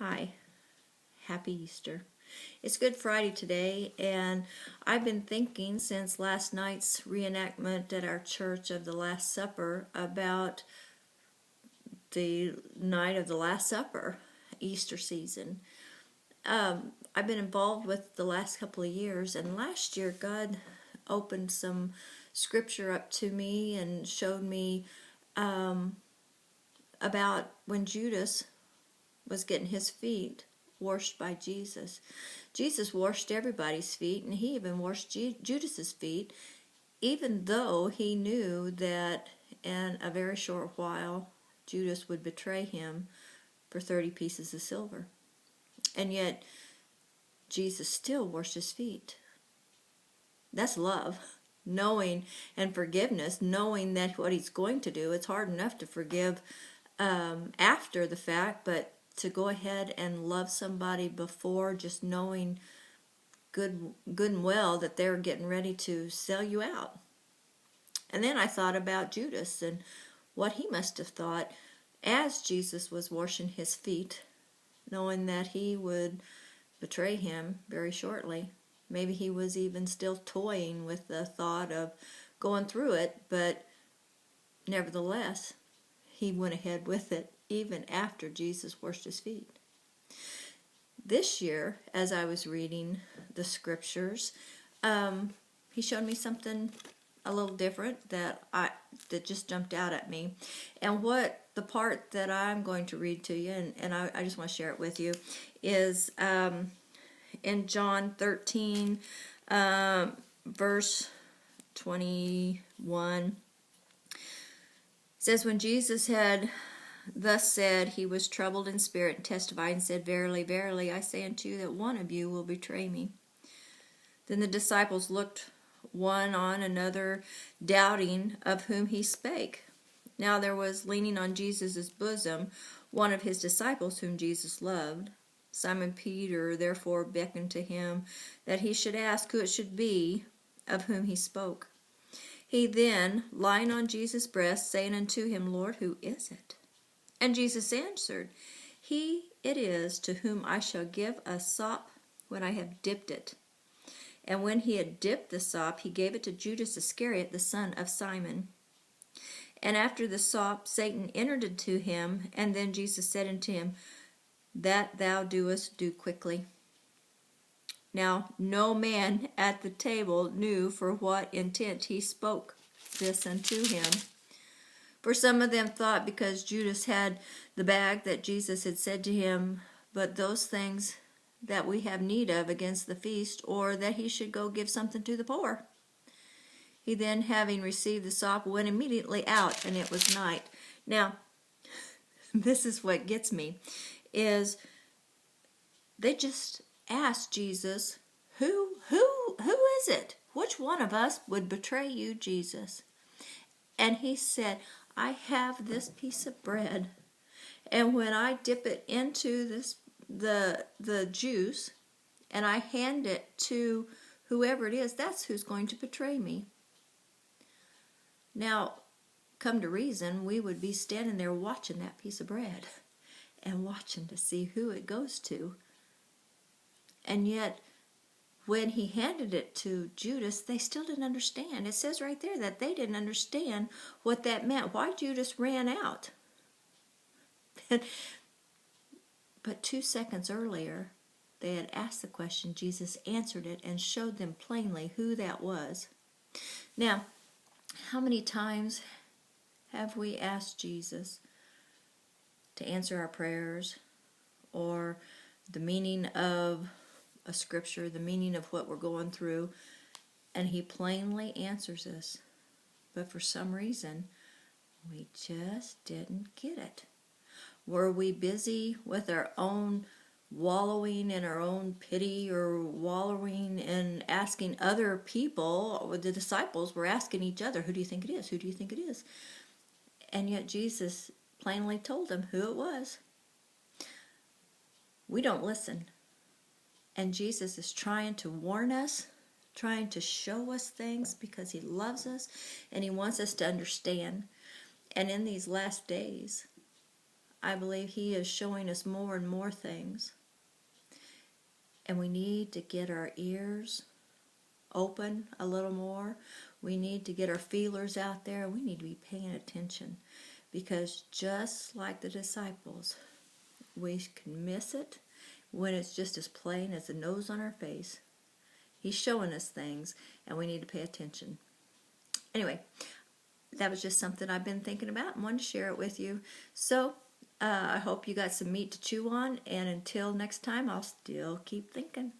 Hi, happy Easter. It's Good Friday today, and I've been thinking since last night's reenactment at our church of the Last Supper about the night of the Last Supper, Easter season. I've been involved with the last couple of years, and last year God opened some scripture up to me and showed me about when Judas was getting his feet washed by Jesus. Jesus washed everybody's feet, and he even washed Judas's feet, even though he knew that in a very short while Judas would betray him for 30 pieces of silver. And yet Jesus still washed his feet. That's love. Knowing and forgiveness, knowing that what he's going to do, it's hard enough to forgive after the fact, but to go ahead and love somebody before, just knowing good and well that they're getting ready to sell you out. And then I thought about Judas and what he must have thought as Jesus was washing his feet, knowing that he would betray him very shortly. Maybe he was even still toying with the thought of going through it, but nevertheless, he went ahead with it even after Jesus washed his feet. This year, as I was reading the scriptures, he showed me something a little different that just jumped out at me. And what the part that I'm going to read to you, and I just want to share it with you, is in John 13, verse 21. It says, when Jesus had thus said, he was troubled in spirit and testified and said, verily, verily, I say unto you that one of you will betray me. Then the disciples looked one on another, doubting of whom he spake. Now there was leaning on Jesus' bosom one of his disciples whom Jesus loved. Simon Peter therefore beckoned to him that he should ask who it should be of whom he spoke. He then, lying on Jesus' breast, saying unto him, Lord, who is it? And Jesus answered, He it is to whom I shall give a sop when I have dipped it. And when he had dipped the sop, he gave it to Judas Iscariot, the son of Simon. And after the sop, Satan entered into him, and then Jesus said unto him, That thou doest, do quickly. Now no man at the table knew for what intent he spoke this unto him. For some of them thought because Judas had the bag that Jesus had said to him, but those things that we have need of against the feast, or that he should go give something to the poor. He then, having received the sop, went immediately out, and it was night. Now, this is what gets me, is they just asked Jesus, who is it? Which one of us would betray you, Jesus? And he said, I have this piece of bread, and when I dip it into the juice, and I hand it to whoever it is, that's who's going to betray me. Now, come to reason, we would be standing there watching that piece of bread and watching to see who it goes to. And yet, when he handed it to Judas, they still didn't understand. It says right there that they didn't understand what that meant, why Judas ran out. But 2 seconds earlier, they had asked the question. Jesus answered it and showed them plainly who that was. Now, how many times have we asked Jesus to answer our prayers, or the meaning of a scripture, the meaning of what we're going through, and he plainly answers us, but for some reason we just didn't get it? Were we busy with our own wallowing in our own pity, or wallowing in asking other people? The disciples were asking each other, who do you think it is? Who do you think it is? And yet Jesus plainly told them who it was. We don't listen. And Jesus is trying to warn us, trying to show us things because he loves us and he wants us to understand. And in these last days, I believe He is showing us more and more things. And we need to get our ears open a little more. We need to get our feelers out there. We need to be paying attention. Because just like the disciples, we can miss it when it's just as plain as the nose on our face. He's showing us things, and we need to pay attention. Anyway, that was just something I've been thinking about and wanted to share it with you. So, I hope you got some meat to chew on, and until next time, I'll still keep thinking.